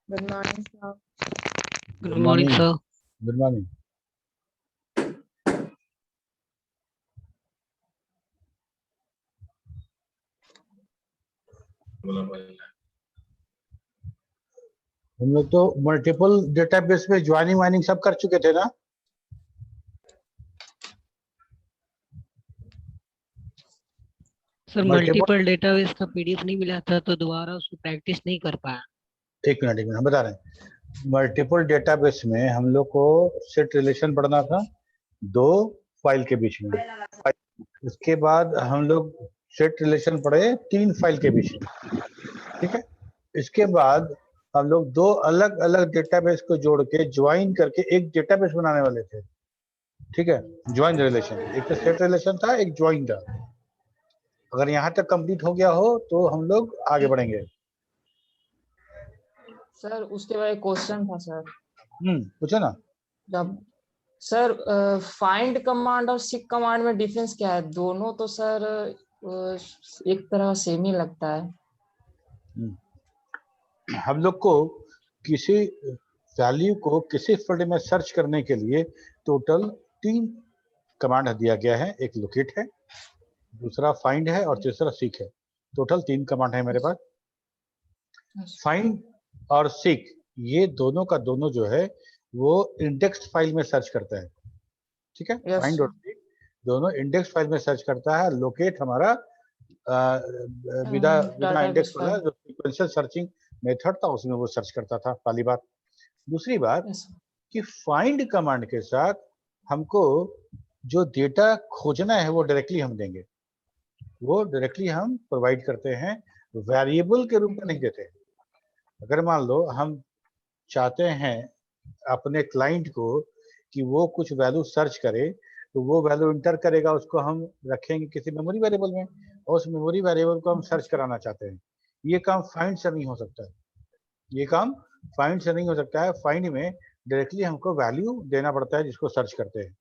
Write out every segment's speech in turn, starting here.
Good morning, sir. Good morning, sir. Good morning. हम लोग तो मल्टीपल डेटाबेस में ज्वाइनिंग वाइनिंग सब कर चुके थे ना। सर मल्टीपल डेटाबेस का पीडीएफ नहीं मिला था तो दोबारा उसको प्रैक्टिस नहीं कर पाया। एक मिनट हम बता रहे हैं। मल्टीपल डेटाबेस में हम लोग को सेट रिलेशन पढ़ना था 2 फाइल के बीच में। उसके बाद हम लोग सेट रिलेशन पढ़े 3 फाइल के बीच में, ठीक है। इसके बाद हम लोग 2 अलग अलग डेटाबेस को जोड़ के ज्वाइन करके एक डेटाबेस बनाने वाले थे, ठीक है। ज्वाइन रिलेशन, एक तो सेट रिलेशन था, एक ज्वाइन था। अगर यहाँ तक कंप्लीट हो गया हो तो हम लोग आगे बढ़ेंगे। सर उसके बाद एक क्वेश्चन था सर। पूछो ना। जब सर फाइंड कमांड और सीक कमांड में डिफरेंस क्या है? दोनों तो सर एक तरह सेम ही लगता है। हम लोग को किसी वैल्यू को किसी फील्ड में सर्च करने के लिए टोटल 3 कमांड दिया गया है। एक लोकेट है, दूसरा फाइंड है और तीसरा सीक है। टोटल 3 कमांड है मेरे पास। फाइंड और सीक ये दोनों का दोनों जो है वो इंडेक्स फाइल में सर्च करता है, ठीक है। Yes. फाइंड और सीक दोनों इंडेक्स फाइल में सर्च करता है। लोकेट हमारा बिना इंडेक्स वाला जो सीक्वेंशियल सर्चिंग मेथड था उसमें वो सर्च करता था, पहली बात। दूसरी बात कि फाइंड कमांड के साथ हमको जो डेटा खोजना है वो डायरेक्टली हम देंगे, वो डायरेक्टली हम प्रोवाइड करते हैं, वेरिएबल के रूप में नहीं देते। अगर मान लो हम चाहते हैं अपने क्लाइंट को कि वो कुछ वैल्यू सर्च करे तो वो वैल्यू इंटर करेगा, उसको हम रखेंगे किसी मेमोरी वेरिएबल में और उस मेमोरी वेरिएबल को हम सर्च कराना चाहते हैं। ये काम फाइंड से नहीं हो सकता है, ये काम फाइंड से नहीं हो सकता है। फाइंड में डायरेक्टली हमको वैल्यू देना पड़ता है जिसको सर्च करते हैं,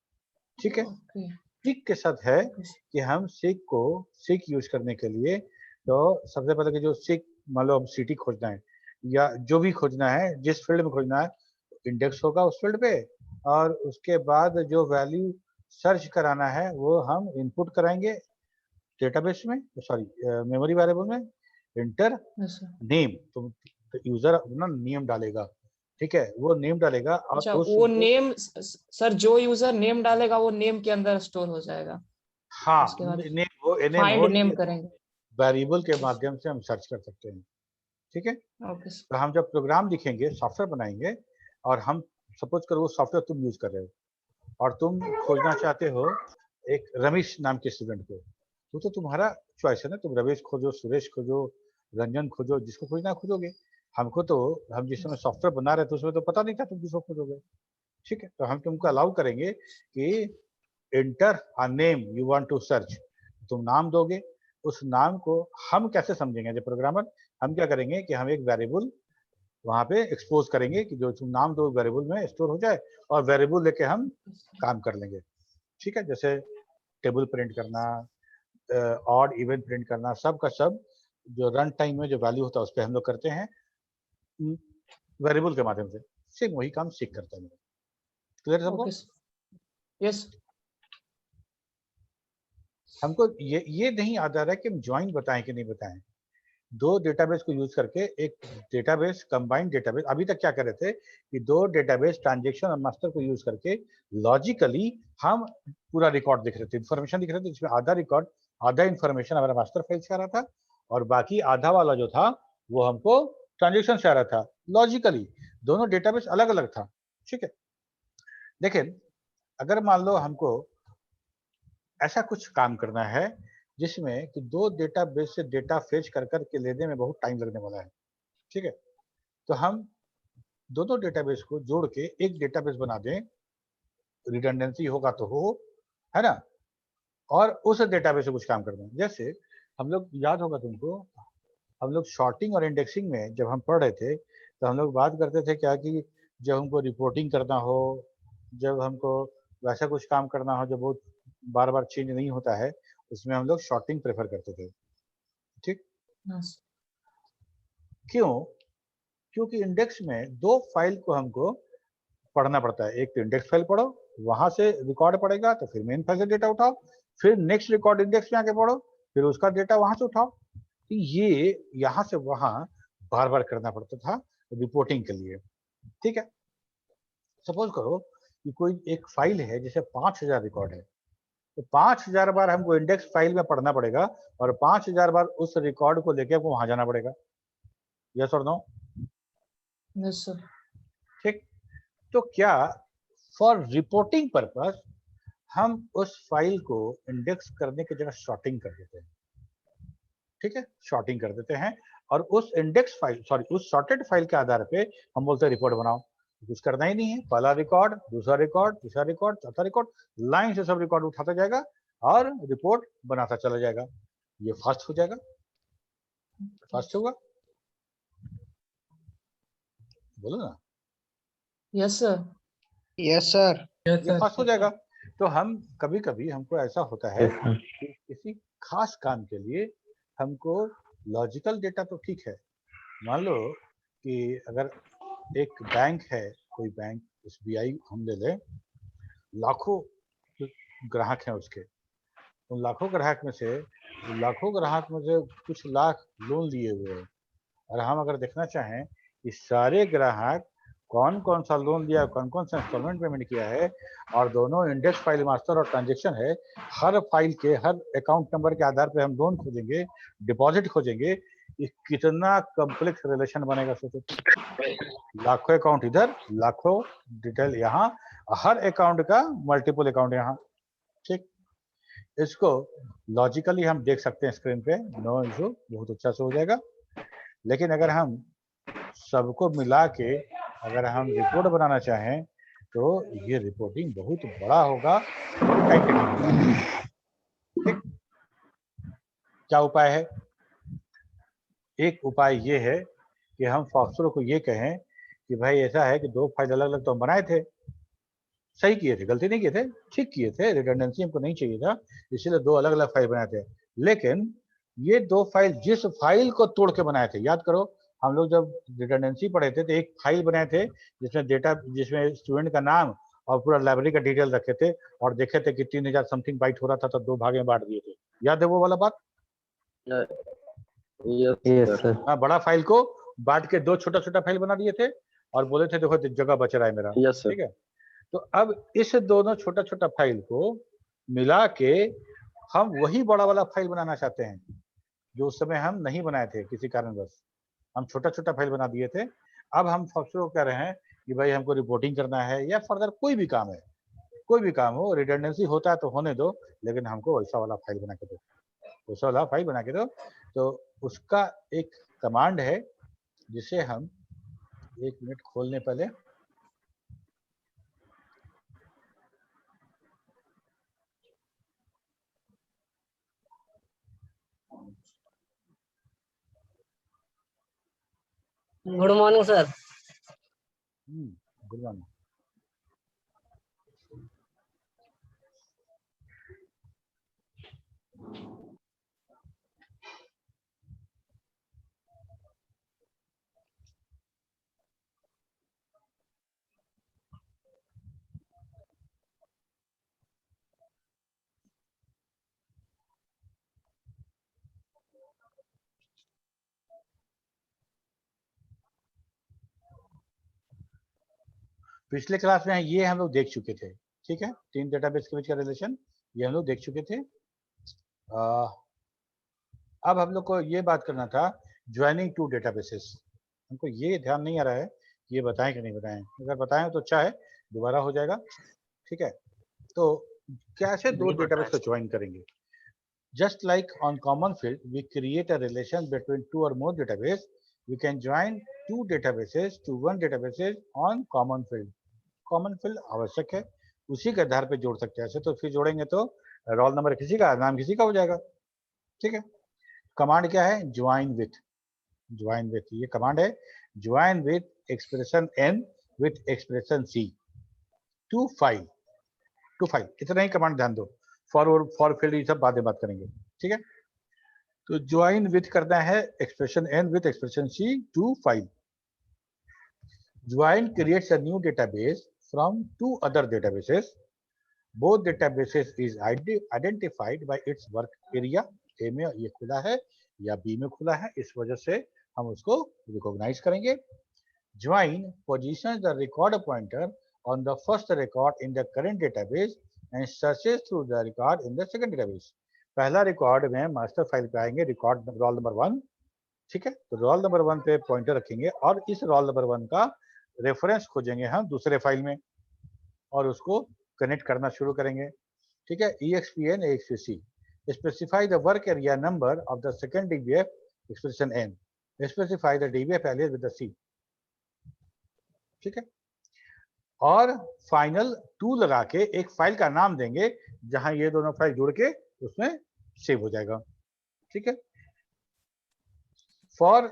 ठीक है। सीक के साथ है कि हम सीक यूज करने के लिए तो सबसे पहले कि जो सीक मान लो हम सिटी खोजना है या जो भी खोजना है, जिस फील्ड में खोजना है इंडेक्स होगा उस फील्ड पे, और उसके बाद जो वैल्यू सर्च कराना है वो हम इनपुट कराएंगे डेटाबेस में, सॉरी मेमोरी वेरिएबल में। इंटर नेम, तो यूजर अपना नेम डालेगा, ठीक है, वो नेम डालेगा और अच्छा, वो नेम सर जो यूजर नेम डालेगा वो नेम के अंदर स्टोर हो जाएगा। हाँ, नेम वो फाइंड नेम करेंगे, वेरिएबल के माध्यम से हम सर्च कर सकते हैं, ठीक है। तो हम जब प्रोग्राम लिखेंगे, सॉफ्टवेयर बनाएंगे और हम सपोज करो वो सॉफ्टवेयर तुम यूज कर रहे हो और तुम खोजना चाहते हो एक रमेश नाम के स्टूडेंट को, तो तुम्हारा चॉइस है ना, तुम रमेश खोजो, सुरेश खोजो, रंजन खोजो, जिसको खोजना है खोजोगे। हमको तो हम जिस समय सॉफ्टवेयर बना रहे थे उसमें तो पता नहीं था तुम किसको खोजोगे, ठीक है। तो हम तुमको अलाउ करेंगे कि enter a name you want to search, तुम नाम दोगे। उस नाम को हम कैसे समझेंगे जो प्रोग्रामर, हम क्या करेंगे कि हम एक वेरिएबल वहां पे एक्सपोज करेंगे कि जो तुम नाम दो वेरिएबल में स्टोर हो जाए और वेरिएबल लेके हम काम कर लेंगे, ठीक है। जैसे टेबल प्रिंट करना, ऑड इवन प्रिंट करना, सब का सब जो रन टाइम में जो वैल्यू होता है उस पर हम लोग करते हैं वेरिएबल के माध्यम से। सेम वही काम सीख करता है। क्लियर सबको? यस। हमको ये नहीं याद आ रहा है कि हम ज्वाइन बताएं कि नहीं बताएं। 2 डेटाबेस को यूज करके एक डेटाबेस, कंबाइंड डेटाबेस। अभी तक क्या कर रहे थे कि 2 डेटाबेस ट्रांजैक्शन और मास्टर को यूज करके लॉजिकली हम पूरा रिकॉर्ड दिख रहे थे, इन्फॉर्मेशन दिख रहे थे, जिसमें आधा रिकॉर्ड, आधा इन्फॉर्मेशन हमारा मास्टर फाइल से आ रहा था और बाकी आधा वाला जो था वो हमको ट्रांजेक्शन से आ रहा था। लॉजिकली दोनों डेटाबेस अलग अलग था, ठीक है। लेकिन अगर मान लो हमको ऐसा कुछ काम करना है जिसमें कि 2 डेटाबेस से डेटा फेच कर के लेने में बहुत टाइम लगने वाला है, ठीक है। तो हम दोनों डेटाबेस को जोड़ के एक डेटाबेस बना दें, रिडंडेंसी होगा तो हो, है ना, और उस डेटाबेस से कुछ काम कर दें। जैसे हम लोग, याद होगा तुमको, हम लोग शॉर्टिंग और इंडेक्सिंग में जब हम पढ़ रहे थे तो हम लोग बात करते थे क्या कि जब हमको रिपोर्टिंग करना हो, जब हमको वैसा कुछ काम करना हो जो बहुत बार बार चेंज नहीं होता है, उसमें हम लोग शॉर्टिंग प्रेफर करते थे, ठीक। क्यों? क्योंकि इंडेक्स में दो फाइल को हमको पढ़ना पड़ता है। एक तो इंडेक्स फाइल पढ़ो, वहां से रिकॉर्ड पड़ेगा, तो फिर मेन फाइल से डेटा उठाओ, फिर नेक्स्ट रिकॉर्ड इंडेक्स में आके पढ़ो, फिर उसका डेटा वहां से उठाओ। तो ये यहाँ से वहां बार बार करना पड़ता था रिपोर्टिंग के लिए। ठीक है, सपोज करो कि कोई एक फाइल है जिसे 5000 रिकॉर्ड है, तो 5000 बार हमको इंडेक्स फाइल में पढ़ना पड़ेगा और 5000 बार उस रिकॉर्ड को लेके हमको वहां जाना पड़ेगा। यस और नो? Yes sir. ठीक, तो क्या फॉर रिपोर्टिंग पर्पस हम उस फाइल को इंडेक्स करने की जगह सॉर्टिंग कर देते हैं। ठीक है, सॉर्टिंग कर देते हैं और उस इंडेक्स फाइल उस सॉर्टेड फाइल के आधार पे हम बोलते हैं रिपोर्ट बनाओ। कुछ करना ही नहीं है, पहला रिकॉर्ड, दूसरा रिकॉर्ड, तीसरा रिकॉर्ड, चौथा रिकॉर्ड, लाइन से सब रिकॉर्ड उठाता जाएगा और रिपोर्ट बनाता चला जाएगा। ये फास्ट हो जाएगा। फास्ट होगा, बोलो ना। Yes sir. Yes sir. ये फास्ट हो जाएगा। तो हम कभी कभी हमको ऐसा होता है कि किसी खास काम के लिए हमको लॉजिकल डेटा तो ठीक है। मान लो कि अगर एक बैंक है, कोई बैंक SBI हम ले लें, लाखों ग्राहक हैं उसके, उन लाखों ग्राहक में से कुछ लाख लोन लिए हुए हैं और हम अगर देखना चाहें कि सारे ग्राहक कौन कौन सा लोन लिया, कौन कौन सा इंस्टॉलमेंट पेमेंट किया है और दोनों इंडेक्स फाइल मास्टर और ट्रांजेक्शन है, हर फाइल के हर अकाउंट नंबर के आधार पे हम लोन खोजेंगे, डिपॉजिट खोजेंगे, ये कितना कॉम्प्लेक्स रिलेशन बनेगा सोचो। लाखों अकाउंट इधर, लाखों डिटेल यहाँ, हर अकाउंट का मल्टीपल अकाउंट यहाँ। ठीक, इसको लॉजिकली हम देख सकते हैं स्क्रीन पे, नो इशू, बहुत अच्छा से हो जाएगा। लेकिन अगर हम सबको मिला के अगर हम रिपोर्ट बनाना चाहें तो ये रिपोर्टिंग बहुत बड़ा होगा, टाइम टेकिंग होगा। ठीक, क्या उपाय है? एक उपाय ये है कि हम फॉक्सरो को ये कहें कि भाई ऐसा है कि दो फाइल अलग अलग तो हम बनाए थे, सही किए थे, गलती नहीं किए थे, ठीक किए थे, रिडंडेंसी हमको नहीं चाहिए था, इसीलिए दो अलग अलग फाइल बनाए थे। लेकिन ये दो फाइल जिस फाइल को तोड़ के बनाए थे, याद करो हम लोग जब रिडंडेंसी पढ़े थे तो एक फाइल बनाए थे जिसमें डेटा, जिसमें स्टूडेंट का नाम और पूरा लाइब्रेरी का डिटेल रखे थे और देखे थे कि 3000 समथिंग बाइट हो रहा था तो दो भाग में बांट दिए थे। याद है वो वाला बात? Yes sir. हाँ, बड़ा फाइल को बांट के दो छोटा छोटा फाइल बना दिए थे और बोले थे देखो जगह बच रहा है मेरा। Yes sir. ठीक है, तो अब इस दोनों छोटा छोटा फाइल को मिला के हम वही बड़ा वाला फाइल बनाना चाहते हैं जो उस समय हम नहीं बनाए थे किसी कारणवश, हम छोटा छोटा फाइल बना दिए थे। अब हम फॉक्सरो कह रहे हैं कि भाई हमको रिपोर्टिंग करना है या फर्दर कोई भी काम है, कोई भी काम हो, रिडंडेंसी होता है तो होने दो, लेकिन हमको वैसा वाला फाइल बना के दो, वैसा वाला फाइल बना के दो। तो उसका एक कमांड है जिसे हम, एक मिनट खोलने पहले, good morning sir. Good morning. पिछले क्लास में ये हम लोग देख चुके थे। ठीक है, तीन डेटाबेस के बीच का रिलेशन ये हम लोग देख चुके थे। अब हम लोग को ये बात करना था ज्वाइनिंग टू डेटाबेसेस। हमको ये ध्यान नहीं आ रहा है कि ये बताएं कि नहीं बताएं, अगर बताएं तो अच्छा है, दोबारा हो जाएगा। ठीक है, तो कैसे दो डेटाबेस को ज्वाइन करेंगे? Just like on common field we create a relation between two और more database, we can join two databases to one databases on common field. Common field आवश्यक है, उसी के आधार पे जोड़ सकते हैं। ऐसे तो फिर जोड़ेंगे तो रोल नंबर किसी का, नाम किसी का हो जाएगा। ठीक है, कमांड क्या है? Join with. ज्वाइन विथ ये कमांड है, join with expression N with expression C to file. To file इतना ही कमांड ध्यान दो, फॉर फील्ड ये सब बाद में बात करेंगे। ठीक है, तो ज्वाइन विथ करना है expression N with expression C to file. Join creates a new database from two other databases. Both databases is identified by its work area. A में ये खुला है या B में खुला है, इस वजह से हम उसको रिकॉग्नाइज करेंगे. Join positions the record pointer on the first record in the current database and searches through the record in the second database. पहला रिकॉर्ड में मास्टर फाइल पे आएंगे, रिकॉर्ड रोल नंबर 1, ठीक है. तो रोल नंबर 1 पे pointer रखेंगे और इस रोल नंबर 1 का रेफरेंस खोजेंगे हम दूसरे फाइल में और उसको कनेक्ट करना शुरू करेंगे, ठीक है. EXPN AXPC specify the work area number of the second DBF expression N. Specify the DBF alias with the C, ठीक है. और फाइनल 2 लगा के एक फाइल का नाम देंगे जहां ये दोनों फाइल जुड़ के उसमें सेव हो जाएगा, ठीक है. फॉर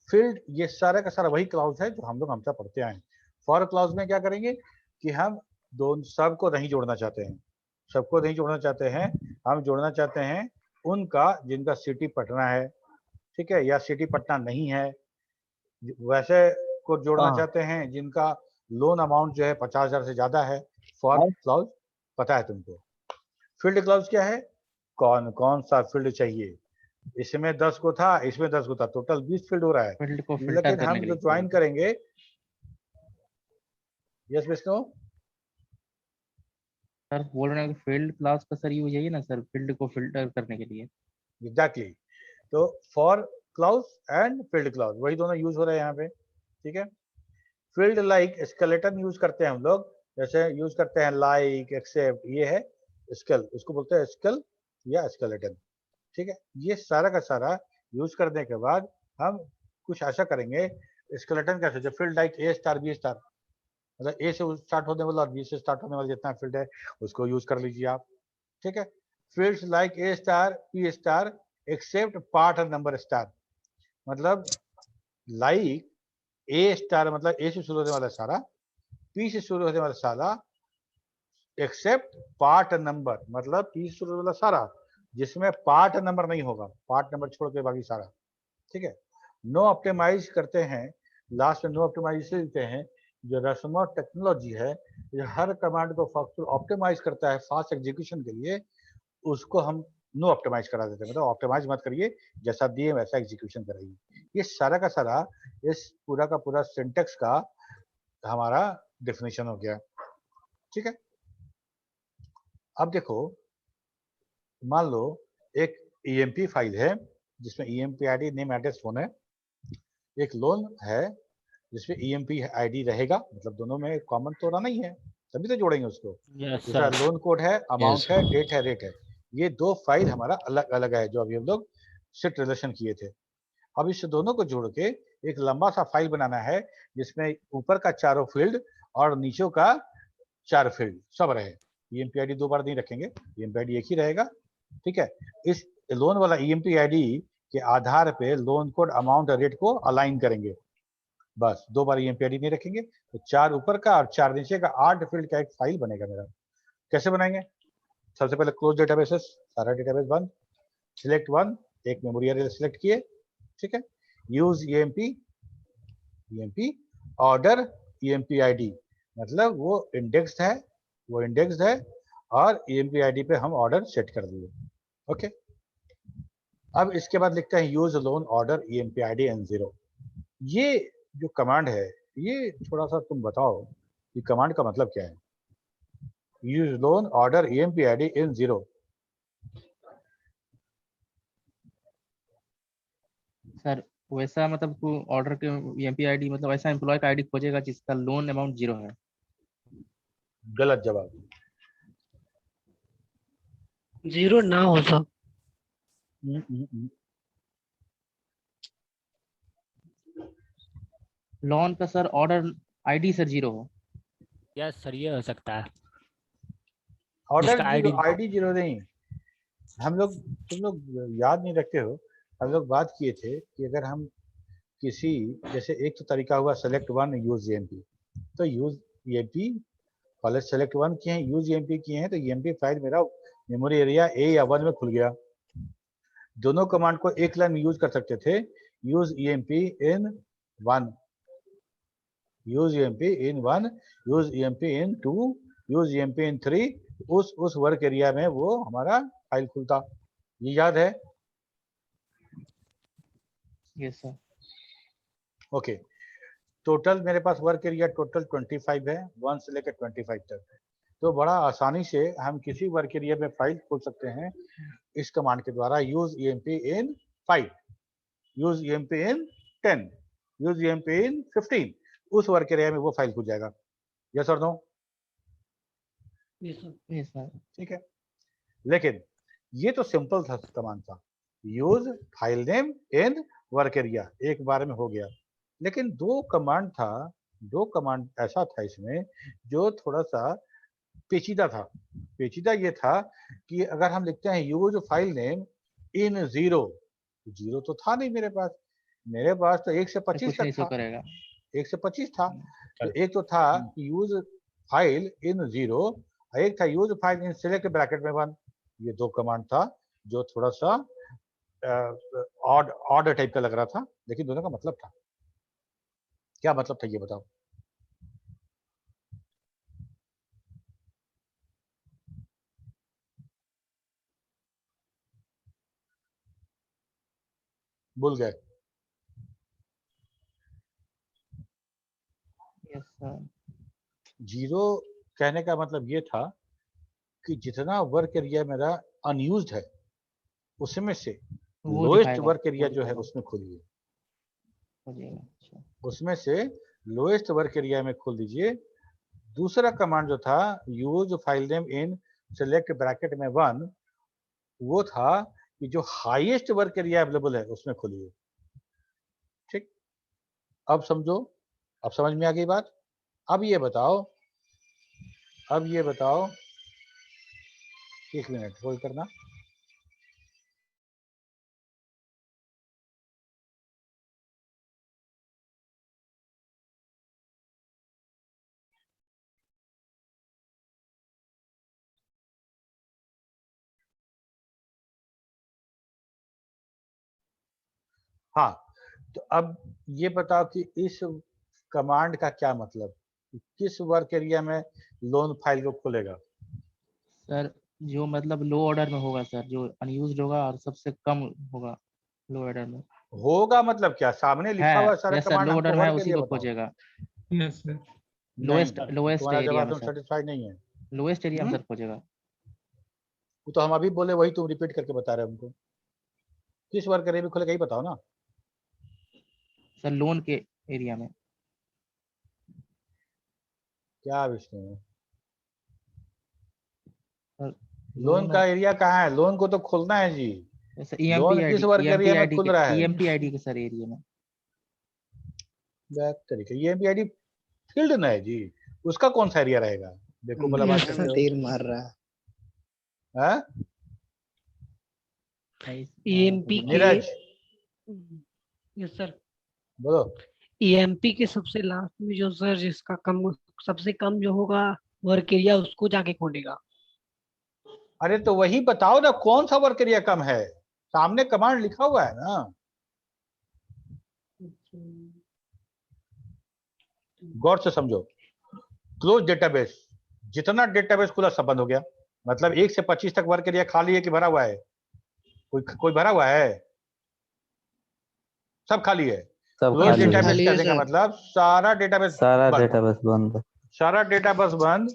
फील्ड, ये सारा का सारा वही क्लाउज है जो हम लोग हमेशा पढ़ते आए हैं. फॉर क्लाउज में क्या करेंगे कि हम दोनों सबको नहीं जोड़ना चाहते हैं, सबको नहीं जोड़ना चाहते हैं, हम जोड़ना चाहते हैं उनका जिनका सिटी पटना है, ठीक है, या सिटी पटना नहीं है, वैसे को जोड़ना चाहते हैं जिनका लोन अमाउंट जो है 50,000 से ज्यादा है. फॉर क्लाउज पता है तुमको. फील्ड क्लाउज क्या है, कौन कौन सा फील्ड चाहिए. इसमें 10 को था, इसमें 10 को था, टोटल 20 फील्ड हो रहा है. फील्ड को फिल्टर लेकिन करने हम के जो लिए ज्वाइन करेंगे, यस विष्णु सर बोल रहे हैं कि फील्ड क्लास का सर यूज यही ना सर, फील्ड को फिल्टर करने के लिए. एग्जैक्टली. तो for clause and field clause वही दोनों यूज हो रहे हैं यहाँ पे, ठीक है. फील्ड लाइक स्केलेटन यूज करते हैं हम लोग, जैसे यूज करते हैं लाइक, एक्सेप्ट, ये है स्केल, इसको बोलते हैं स्केल या स्केलेटन, ठीक है. ये सारा का सारा यूज करने के बाद हम कुछ ऐसा करेंगे. स्केलेटन कैसे, जो field like A star B star, मतलब A से स्टार्ट होने वाला और B से स्टार्ट होने वाला जितना फील्ड है उसको यूज कर लीजिए आप, ठीक है. Fields like A star P star except part और नंबर स्टार, मतलब लाइक A स्टार मतलब A से शुरू होने वाला सारा, P से शुरू होने वाला सारा, एक्सेप्ट पार्ट नंबर मतलब P से शुरू होने वाला सारा जिसमें पार्ट नंबर नहीं होगा, पार्ट नंबर छोड़ के बाकी सारा, ठीक है. नो ऑप्टिमाइज करते हैं, लास्ट में नो ऑप्टिमाइज देते हैं. जो रस्म टेक्नोलॉजी है जो हर कमांड को ऑप्टिमाइज करता है फास्ट एग्जीक्यूशन के लिए, उसको हम नो ऑप्टिमाइज करा देते हैं. मतलब ऑप्टिमाइज मत करिए, जैसा दिए वैसा एग्जीक्यूशन कराइए. ये सारा का सारा इस पूरा का पूरा सिंटेक्स का हमारा डेफिनेशन हो गया, ठीक है. अब देखो, मान लो एक EMP फाइल है जिसमें EMP ID name address phone है, एक लोन है जिसमें EMP ID रहेगा, मतलब दोनों में कॉमन तो रहना ही है, तभी तो जोड़ेंगे उसको. दूसरा लोन कोड है, अमाउंट है, डेट है, रेट है. ये दो फाइल हमारा अलग अलग है जो अभी हम लोग सेट रिलेशन किए थे. अब इस दोनों को जोड़ के एक लंबा सा फाइल बनाना है जिसमें ऊपर का चारों फील्ड और नीचे का 4 फील्ड सब रहे. EMP ID 2 बार नहीं रखेंगे, EMP ID एक ही रहेगा, ठीक है. इस लोन वाला EMP ID के आधार पे लोन कोड, अमाउंट और रेट को अलाइन करेंगे, बस 2 बार EMP ID नहीं रखेंगे. तो 4 ऊपर का और 4 नीचे का 8 फील्ड का एक फाइल बनेगा मेरा. कैसे बनाएंगे, सबसे पहले क्लोज डेटाबेसेस, सारा डेटाबेस बंद, सिलेक्ट वन, एक मेमोरी एरिया सिलेक्ट किए, ठीक है. Use EMP order EMP ID, मतलब वो इंडेक्स्ड है और EMP ID पे हम ऑर्डर सेट कर दिए, ओके. अब इसके बाद लिखते हैं use loan order EMP ID N0. ये जो कमांड है, ये थोड़ा सा तुम बताओ कि कमांड का मतलब क्या है. Use loan order EMP ID N0. Sir वैसा मतलब ऑर्डर के EMP ID मतलब ऐसा एम्प्लॉय का ID खोजेगा जिसका लोन अमाउंट 0 है. गलत जवाब. 0 ना हो सर. लोन का सर ऑर्डर ID सर 0 हो. यस सर, ये हो सकता है. ऑर्डर जिसका ID 0 नहीं. हम लोग, तुम लोग याद नहीं रखते हो, हम लोग बात किए थे कि अगर हम किसी, जैसे एक तो तरीका हुआ सेलेक्ट वन यूज EMP, तो यूज EMP पहले सेलेक्ट वन किए हैं, यूज EMP किए हैं, तो EMP फाइल मेरा मेमोरी एरिया A या 1 में खुल गया. दोनों कमांड को एक लाइन में यूज कर सकते थे, use EMP in 1, use EMP in 1, use EMP in 2, use EMP in 3, उस वर्क एरिया में वो हमारा फाइल खुलता। ये याद है? Yes sir. ओके, टोटल मेरे पास वर्क एरिया टोटल 25 है, 1 से लेकर 25 तक। तो बड़ा आसानी से हम किसी वर्क एरिया में फाइल खोल सकते हैं इस कमांड के द्वारा, यूज ईएमपी इन 5, यूज ईएमपी इन 10, यूज ईएमपी इन 15, उस वर्क एरिया में वो फाइल खुल जाएगा। यस और no? Yes sir. Yes sir. ठीक है, लेकिन ये तो सिंपल था कमांड था, use file name in work area, एक बार में हो गया। लेकिन दो कमांड ऐसा था इसमें जो थोड़ा सा पेचीदा था। पेचीदा ये था कि अगर हम लिखते हैं यूज फाइल नेम इन 0, तो 0 तो था नहीं मेरे पास तो 1 से 25 कुछ नहीं तक शो था, करेगा। 1 से 25 था। तो एक तो था यूज फाइल इन 0, एक था use file in select bracket में 1। ये दो कमांड था जो थोड़ा सा ऑड टाइप का लग रहा था, लेकिन दोनों का मतलब था। क्या मतलब था ये बताओ? भूल गए? Yes sir. 0 कहने का मतलब ये था कि जितना वर्क एरिया मेरा अनयूज्ड है उसमें से वो लोएस्ट दिखाएगा, वर्क एरिया वो जो है दिखाएगा। उसमें खोलिए, हो जाएगा। अच्छा। उसमें से लोएस्ट वर्क एरिया में खोल दीजिए। दूसरा कमांड जो था यूज फाइल नेम इन सेलेक्ट ब्रैकेट में 1, वो था कि जो हाईएस्ट वर्क एरिया अवेलेबल है उसमें खोलिए। ठीक, अब समझो, अब समझ में आ गई बात। अब ये बताओ, एक मिनट होल्ड करना। हाँ, तो अब ये बताओ कि इस कमांड का क्या मतलब, किस वर्क एरिया में लोन फाइल को खोलेगा? सर जो मतलब लो ऑर्डर में होगा सर, जो अनयूज्ड होगा और सबसे कम होगा लो ऑर्डर में। होगा मतलब क्या? सामने लिखा हुआ है सारा यस सर, कमांड लो हमको ऑर्डर में है वर्क उसी एरिया को बताओ। खोजेगा। Yes sir. लोएस्ट नहीं, लोएस्ट तुम्हारा एरिया जवाब में तुम सर, सेटिस्फाई नहीं है। लोएस्ट एरिया में सर खोजेगा। वो तो हम अभी बोले, वही तुम रिपीट करके बता रहे हो हमको। किस वर्क एरिया में खोलेगा ये बताओ ना। सर लोन के एरिया में। क्या विष्णु, सर लोन का एरिया कहाँ है? लोन को तो खोलना है जी। ईएमपी लोन किस आईडी, वर्क ईएमपी एरिया में आईडी खुल के, रहा है? ईएमपी आईडी के सर एरिया में। तरीके ये एमपी आईडी फील्ड ना है जी, उसका कौन सा एरिया रहेगा? देखो भला बात करते हो। तीर मार रहा है। हाँ? ईएमपी के नीरज यस सर। बोलो। ईएमपी के सबसे लास्ट में जो सर जिसका कम सबसे कम जो होगा वर्क एरिया उसको जाके खोलेगा। अरे तो वही बताओ ना, कौन सा वर्क एरिया कम है? सामने कमांड लिखा हुआ है ना। गौर से समझो, क्लोज डेटाबेस, जितना डेटाबेस खुला सब बंद हो गया। मतलब 1 से 25 तक वर्क एरिया खाली है कि भरा हुआ है? कोई भरा हुआ है? सब खाली है। सब क्लोज खाली है। डेटाबेस कहने का मतलब सारा डेटाबेस बंद। सारा डेटाबेस बंद।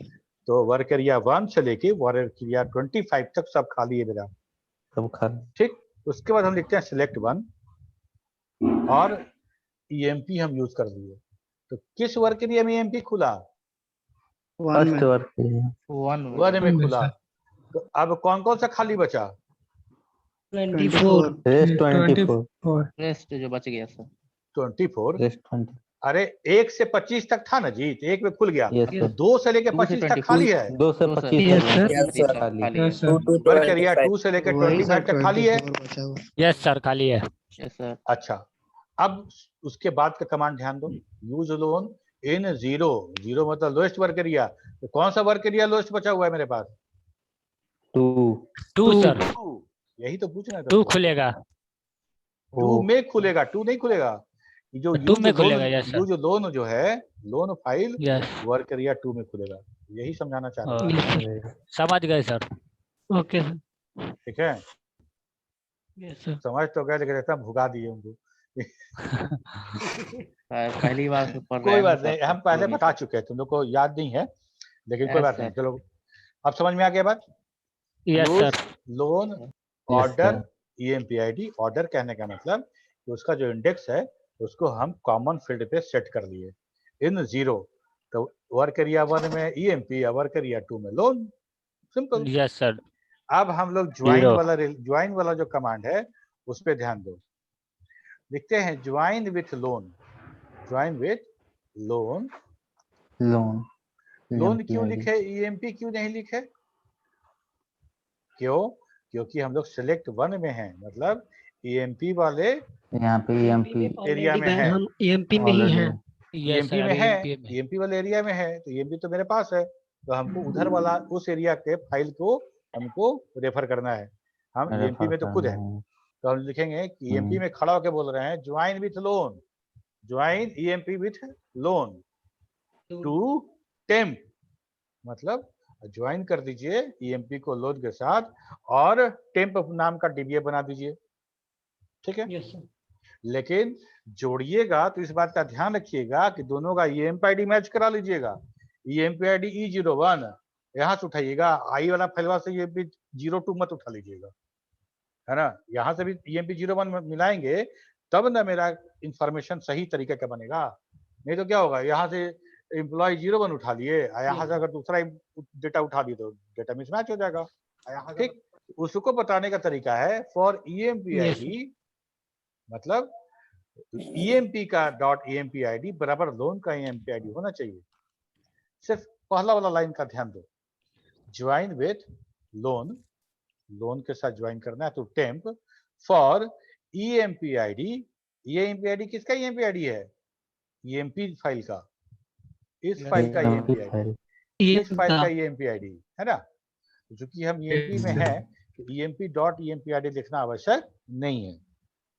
तो वर्क एरिया 1 से लेके वर्क एरिया 25 तक सब खाली है मेरा। सब खाली। ठीक, उसके बाद हम लिखते हैं सिलेक्ट 1 और ईएमपी हम यूज कर दिए। तो किस वर्क एरिया में ईएमपी खुला? फर्स्ट वर्क वन में खुला। तो अब कौन कौन सा खाली बचा? 24 रेस्ट 24 रेस्ट जो बच गया सर। 24। रेस्ट 20। अरे 1 से 25 तक था ना जी, तो 1 में खुल गया। यस तो सर। 2 से लेके 2 से 25 तक 24 खाली है। 2 से 25 यस सर। तक खाली है। Yes sir. वर्क एरिया 2 से लेके 25 तक खाली है। यस सर, खाली है। Yes sir. अच्छा, अब उसके बाद का कमांड ध्यान दो, यूज लोन इन 0 मतलब लोएस्ट वर्क एरिया। तो कौन सा वर्क एरिया लोएस्ट बचा हुआ है मेरे पास? 2 सर, यही तो पूछना है 2 तुमको। खुलेगा। 2 में खुलेगा, 2 नहीं खुलेगा। जो टू में खुलेगा, यस सर। यूज लोन जो है, loan file yes, work area 2 में खुलेगा। यही समझाना चाह रहे थे, यस समझ गए सर। सर। Okay sir. ठीक है? Yes sir. समझ तो गए, लेकिन एकदम भुगा दिए उनको। पहली बार से पढ़ रहे कोई हैं ना बात सर, नहीं, हम तो पहले नहीं बता सर। चुके हैं, तुम लोग को याद नहीं है, लेकिन कोई Yes, बात नहीं, sir. चलो अब समझ में आ गया बात। Yes use sir. Loan order EMPID। Order कहने का मतलब कि उसका जो इंडेक्स है उसको हम कॉमन फील्ड पे सेट कर लिए इन 0। तो वर्क एरिया 1 में EMP या वर्क एरिया 2 में लोन, सिंपल। Yes sir. अब हम लोग जीरो। ज्वाइन वाला जो कमांड है उस पे ध्यान दो। लिखते हैं join with loan. Join with loan. Loan loan क्यों लिखे, EMP क्यों नहीं लिखे? क्यों? क्योंकि हम लोग सिलेक्ट 1 में हैं, मतलब EMP वाले यहाँ पे EMP एरिया में है, हम EMP में ही ऑलरेडी हैं। यस EMP सर, में अभी है, एमपीए में। EMP वाले एरिया में है, तो EMP तो मेरे पास है, तो हमको उधर वाला उस एरिया के फाइल को हमको रेफर करना है। हम EMP रेफर में तो खुद करना है, है। तो हम लिखेंगे कि EMP में खड़ा होकर बोल रहे हैं join with loan, join EMP with loan to temp, मतलब ज्वाइन कर दीजिए EMP को लोन के साथ और टेम्प नाम का DBA बना दीजिए, ठीक है? Yes sir. लेकिन जोड़िएगा तो इस बात का ध्यान रखिएगा कि दोनों का EMPID मैच करा लीजिएगा। EMPID E01 यहाँ से उठाइएगा, आई वाला फाइलवा से EMP 02 मत उठा लीजिएगा, है ना? यहाँ से भी EMP 01 मिलाएंगे तब ना मेरा इंफॉर्मेशन सही तरीके का बनेगा, नहीं तो क्या होगा, यहाँ से एम्प्लॉय 01 उठा लिए, यहाँ से अगर दूसरा डेटा उठा दिए तो डेटा मिसमैच हो जाएगा, ठीक? उसको बताने का तरीका है फॉर EMPID, मतलब EMP का .EMPID बराबर लोन का EMPID होना चाहिए। सिर्फ पहला वाला लाइन का ध्यान दो, ज्वाइन विथ लोन, लोन के साथ ज्वाइन करना है तो टेम्प फॉर EMPID। EMPID किसका EMPID है? EMP फाइल का, इस फाइल का EMPID, इस फाइल का EMPID है ना? चूंकि हम EMP में है तो EMP.EMPID लिखना आवश्यक नहीं है,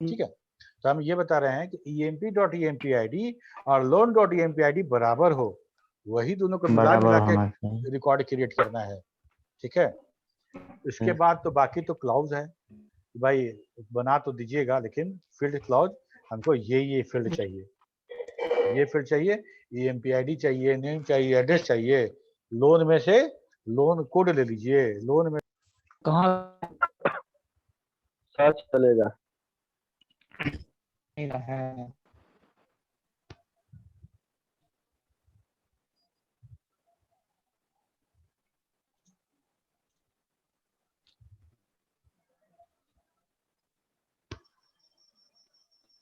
ठीक है? तो हम ये बता रहे हैं कि EMP.EMPID और loan.EMPID बराबर हो, वही दोनों को मिला बराबर के होना चाहिए। रिकॉर्ड क्रिएट करना है, ठीक है? इसके बाद तो बाकी तो क्लाउज है, भाई बना तो दीजिएगा, लेकिन फील्ड क्लाउज हमको ये फील्ड चाहिए, ये फील्ड चाहिए, EMPID चाहिए, नेम चाहिए, एड्रेस चाहिए, लोन में से लोन कोड ले लीजिए, लोन में कहाँ? सर्च चलेगा। नहीं रहा है।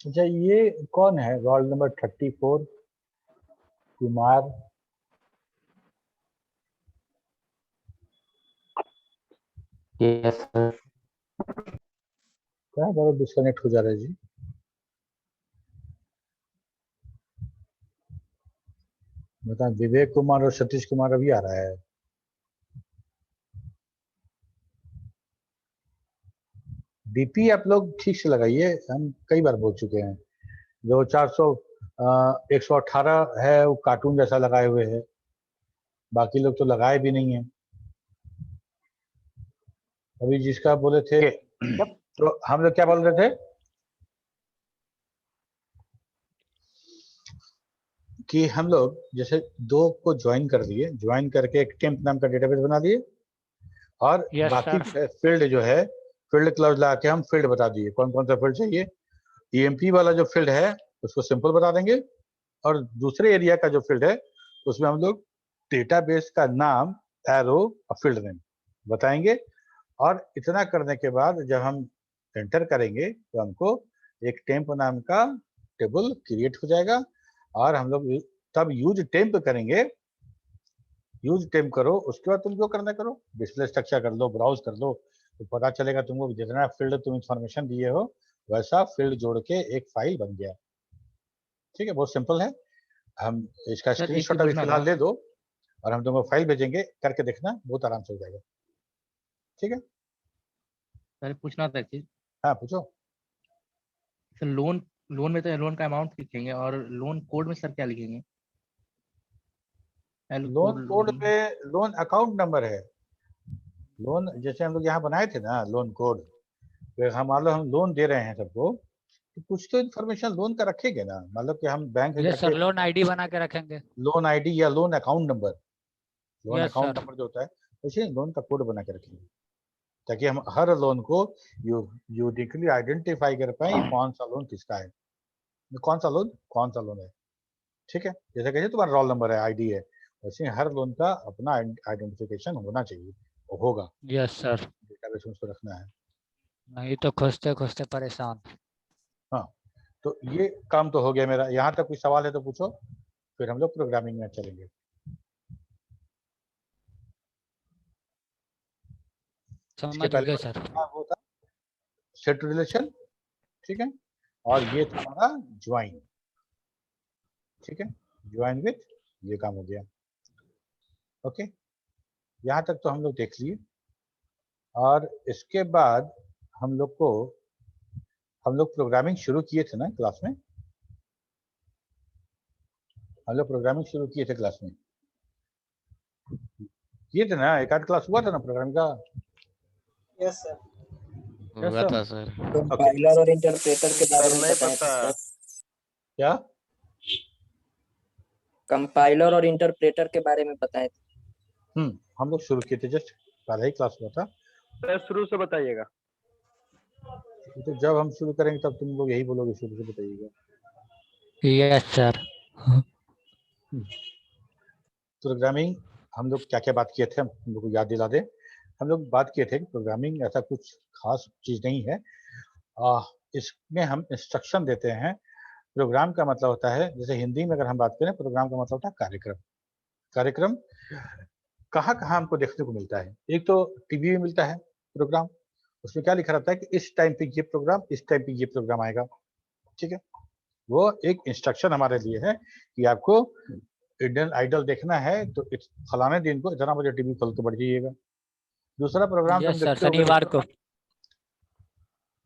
अच्छा ये कौन है? Roll number 34 Kumar, yes sir. क्या बार डिस्कनेक्ट हो जा रहा है जी? बता, विवेक कुमार और सतीश कुमार अभी आ रहा है। DP आप लोग ठीक से लगाइए, हम कई बार बोल चुके हैं, जो 118 है वो कार्टून जैसा लगाए हुए है, बाकी लोग तो लगाए भी नहीं है। अभी जिसका बोले थे तो हम लोग क्या बोल रहे थे कि हम लोग जैसे दो को ज्वाइन कर दिए, ज्वाइन करके एक टेम्प नाम का डेटाबेस बना दिए और यस बाकी सर। फील्ड जो है, फील्ड क्लाउज ला के हम फील्ड बता दिए कौन कौन सा फील्ड चाहिए। EMP वाला जो फील्ड है उसको सिंपल बता देंगे और दूसरे एरिया का जो फील्ड है उसमें हम लोग डेटाबेस का नाम, एरो और फील्ड नेम बताएंगे। और इतना करने के बाद जब हम एंटर करेंगे तो हमको एक टेम्प नाम का टेबल क्रिएट हो जाएगा और हम लोग तब यूज टेम्प करेंगे। यूज टेम्प करो, उसके बाद तुम जो करना करो, डिस्प्ले स्ट्रक्चर कर लो, ब्राउज कर लो, तो पता चलेगा तुमको जितना फील्ड तुम इंफॉर्मेशन दिए हो वैसा फील्ड जोड़ के एक फाइल बन गया, ठीक है? बहुत सिंपल है। हम इसका सर, एक स्क्रीनशॉट चीज अभी पूछना फिलहाल था। ले दो और हम तुमको फाइल भेजेंगे, करके देखना, बहुत आराम से हो जाएगा, ठीक है? सर पूछना था एक चीज, हाँ पूछो। सर लोन लोन में तो लोन का अमाउंट लिखेंगे और लोन कोड में सर क्या लिखेंगे? लोन कोड पे लोन अकाउंट नंबर है। लोन जैसे हम लोग यहाँ बनाए थे ना लोन कोड, तो हम मान लो हम लोन दे रहे हैं सबको, तो कुछ तो इन्फॉर्मेशन लोन का रखेंगे ना। मतलब कि हम बैंक में यस सर, जाके लोन आईडी बना के रखेंगे। लोन आईडी या loan account number, loan yes account sir. Number जो होता है उसे लोन का कोड बना के रखेंगे, ताकि हम हर लोन को यूनिकली आइडेंटिफाई कर पाए कौन सा लोन किसका है, कौन सा लोन है। ठीक है, जैसे कहिए तुम्हारा रोल नंबर है, आईडी है, वैसे हर लोन का अपना आइडेंटिफिकेशन होना चाहिए, वो होगा। यस सर, डेटाबेस में उसको रखना है। नहीं तो खोजते खोजते परेशान। हाँ, तो ये काम तो हो गया मेरा। यहाँ तक कोई सवाल है तो पूछो, फिर हम लोग प्रोग्रामिंग में चलेंगे। इसके समझ पहले गए वाला सर। वो था सेट रिलेशन, ठीक है, और ये था हमारा ज्वाइन। ठीक है, ज्वाइन विथ, ये काम हो गया। ओके, यहाँ तक तो हम लोग देख लिए। और इसके बाद हम लोग प्रोग्रामिंग शुरू किए थे ना क्लास में, हम लोग प्रोग्रामिंग शुरू किए थे क्लास में, किए थे ना, एक आध क्लास हुआ था ना प्रोग्रामिंग का। Yes sir. हुआ था सर। कंपाइलर और इंटरप्रेटर के बारे में बताएं सर। क्या? कंपाइलर और इंटरप्रेटर के बारे में बताएं। हम लोग शुरू किए थे, जस्ट पहला ही क्लास हुआ था। सर शुरू से बताइएगा। तो जब हम शुरू करेंगे तब तुम लोग यही बोलोगे शुरू से बताइएगा। Yes sir. प्रोग्रामिंग हम लोग क्या क्या बात किए थे, हम लोग को याद दिला दे। हम लोग बात किए थे कि प्रोग्रामिंग ऐसा कुछ खास चीज नहीं है, इसमें हम इंस्ट्रक्शन देते हैं। प्रोग्राम का मतलब होता है, जैसे हिंदी में अगर हम बात करें, प्रोग्राम का मतलब होता है कार्यक्रम। कार्यक्रम कहाँ कहाँ हमको देखने को मिलता है, एक तो टीवी में मिलता है प्रोग्राम, उसमें क्या लिखा रहता है कि इस टाइम पे ये प्रोग्राम, इस टाइम पे ये प्रोग्राम आएगा। ठीक है, वो एक इंस्ट्रक्शन हमारे लिए है कि आपको इंडियन आइडल देखना है तो फलाने दिन को इतना बजे टीवी खोल के बैठ जाइएगा। दूसरा प्रोग्राम तुम यस सर, देखते हो, शनिवार को।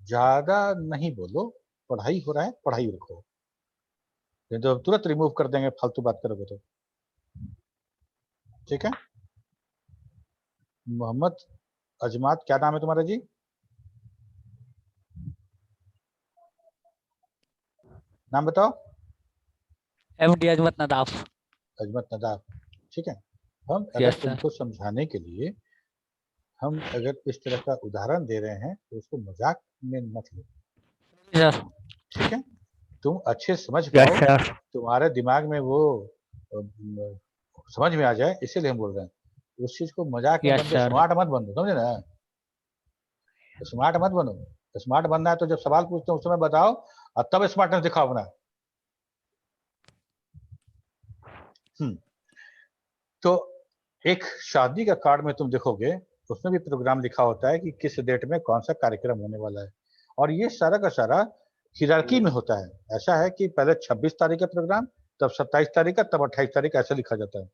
ज्यादा नहीं बोलो, पढ़ाई हो रहा है, पढ़ाई रखो, नहीं तो तुरंत रिमूव कर देंगे फालतू बात करोगे तो। ठीक है, मोहम्मद अजमात, क्या नाम है तुम्हारा जी? नाम बताओ। एमडी अजमत नदाफ। अजमत नदाफ, ठीक है। हम अगर यस सर। तुमको समझाने के लिए हम अगर इस तरह का उदाहरण दे रहे हैं तो उसको मजाक में मत लो, सर। ठीक है। तुम अच्छे समझ यस पाओ, सर। तुम्हारे दिमाग में वो समझ में आ जाए, इसीलिए हम बोल रहे हैं। उस चीज को मजाक में यस बन के सर। स्मार्ट मत बनो, समझे ना, स्मार्ट मत बनो। स्मार्ट बनना है तो जब सवाल पूछते हैं उस समय बताओ और तब स्मार्टनेस दिखाओ अपना। तो एक शादी का कार्ड में तुम देखोगे, उसमें भी प्रोग्राम लिखा होता है कि किस डेट में कौन सा कार्यक्रम होने वाला है, और ये सारा का सारा हिरार्की में होता है। ऐसा है कि पहले 26 तारीख का प्रोग्राम, तब 27 तारीख का, तब 28 तारीख का, ऐसा लिखा जाता है।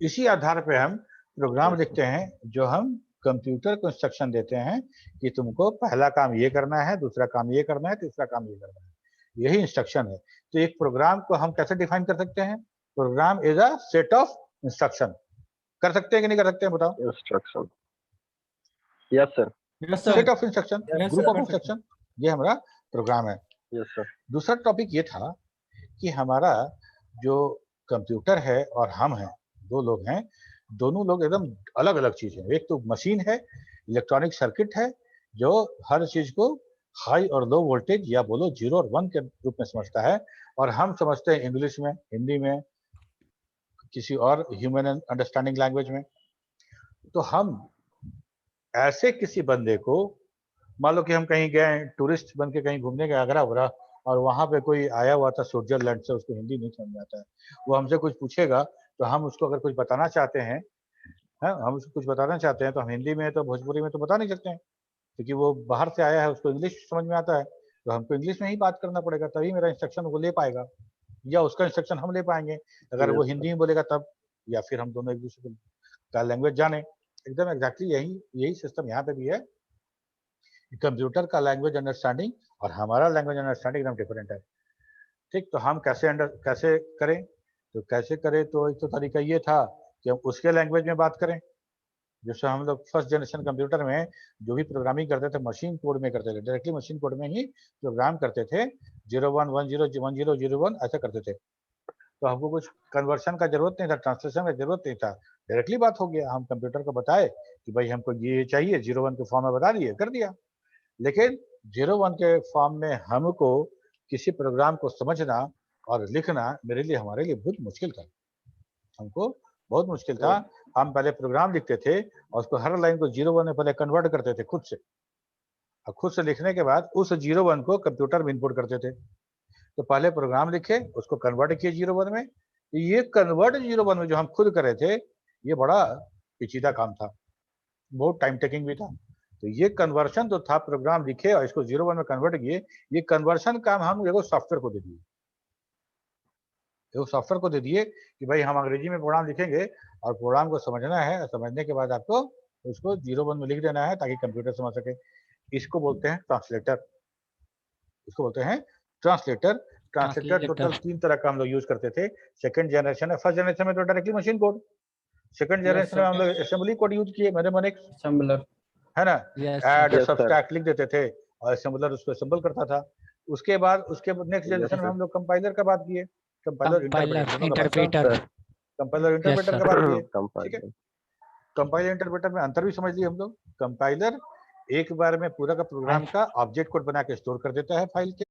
इसी आधार पे हम प्रोग्राम लिखते हैं, जो हम कंप्यूटर को इंस्ट्रक्शन देते हैं कि तुमको पहला काम ये करना है, दूसरा काम ये करना है, तीसरा काम ये करना है। यही इंस्ट्रक्शन है। तो एक प्रोग्राम को हम कैसे डिफाइन कर सकते हैं? Program is a set of instruction. कर सकते हैं कि नहीं कर सकते हैं, बताओ। Instruction, yes sir. Set of instruction, group of instruction, ये हमारा प्रोग्राम है। Yes sir. दूसरा टॉपिक ये था कि हमारा जो कंप्यूटर है और हम हैं, दो लोग हैं, दोनों लोग एकदम अलग अलग चीज है। एक तो मशीन है, इलेक्ट्रॉनिक सर्किट है, जो हर चीज को हाई और लो वोल्टेज या बोलो 0 और 1 के रूप में समझता है, और हम समझते हैं इंग्लिश में, हिंदी में, किसी और ह्यूमन अंडरस्टैंडिंग लैंग्वेज में। तो हम ऐसे किसी बंदे को, मान लो कि हम कहीं गए, टूरिस्ट बन के कहीं घूमने गए आगरा वगैरह, और वहां पे कोई आया हुआ था स्विट्जरलैंड से, उसको हिंदी नहीं समझ में आता है, वो हमसे कुछ पूछेगा तो हम उसको अगर कुछ बताना चाहते हैं, हम उसको कुछ बताना चाहते हैं तो हम हिंदी में तो भोजपुरी में तो बता नहीं सकते हैं, क्योंकि वो बाहर से आया है, उसको इंग्लिश समझ में आता है, तो हमको इंग्लिश में ही बात करना पड़ेगा, तभी मेरा इंस्ट्रक्शन वो ले पाएगा, या उसका इंस्ट्रक्शन हम ले पाएंगे अगर वो हिंदी में बोलेगा तब, या फिर हम दोनों एक दूसरे का लैंग्वेज जाने। एकदम एग्जैक्टली यही सिस्टम यहाँ पे भी है। कंप्यूटर का लैंग्वेज अंडरस्टैंडिंग और हमारा लैंग्वेज अंडरस्टैंडिंग एकदम डिफरेंट है। ठीक, तो हम कैसे करें, तो कैसे करें, तो एक तो तरीका ये था कि हम उसके लैंग्वेज में बात करें। जैसे हम लोग फर्स्ट जनरेशन कंप्यूटर में जो भी प्रोग्रामिंग करते थे मशीन कोड में करते थे, डायरेक्टली मशीन कोड में ही प्रोग्राम करते थे, 01101001 ऐसा करते थे। तो हमको कुछ कन्वर्शन का जरूरत नहीं था, ट्रांसलेशन का जरूरत नहीं था, डायरेक्टली बात हो गया। हम कंप्यूटर को बताए कि भाई हमको ये चाहिए, 01 के फॉर्म में बता दिए, कर दिया। लेकिन 01 के फॉर्म में हमको किसी प्रोग्राम को समझना और लिखना मेरे लिए, हमारे लिए बहुत मुश्किल था, हमको बहुत मुश्किल था। हम पहले प्रोग्राम लिखते थे और उसको हर लाइन को 01 में पहले कन्वर्ट करते थे खुद से, और खुद से लिखने के बाद उस 01 को कंप्यूटर में इनपुट करते थे। तो पहले प्रोग्राम लिखे, उसको कन्वर्ट किए 01 में। ये कन्वर्ट 01 में जो हम खुद करे थे, ये बड़ा पेचीदा काम था, बहुत टाइम टेकिंग भी था। तो ये कन्वर्शन जो था, प्रोग्राम लिखे और इसको 01 में कन्वर्ट किए, ये कन्वर्शन काम हम एगो सॉफ्टवेयर को दे दिए, सॉफ्टवेयर को दे दिए कि भाई हम अंग्रेजी में प्रोग्राम लिखेंगे और प्रोग्राम को समझना है, समझने के बाद आपको उसको 01 में लिख देना है ताकि कंप्यूटर समझ सके। इसको बोलते हैं ट्रांसलेटर, इसको बोलते हैं ट्रांसलेटर। ट्रांसलेटर टोटल 3 तरह का हम लोग यूज करते थे। सेकंड जनरेशन है, फर्स्ट जनरेशन में तो directly machine code, second generation में हम लोग असेंबली कोड यूज किए, असेंबलर है ना, ऐड Yes, sir. सब्सट्रैक्ट लिख देते थे और असेंबलर उसको असेंबल करता था। उसके बाद उसके नेक्स्ट जनरेशन में हम लोग कंपाइलर का बात किए, कंपाइलर इंटरप्रेटर कंपाइलर इंटरप्रेटर का sir. बात किए। ठीक है, कंपाइलर कंपाइलर इंटरप्रेटर में अंतर भी समझ लिए हम लोग। कंपाइलर एक बार में पूरा का प्रोग्राम का ऑब्जेक्ट कोड बना के स्टोर कर देता है फाइल के,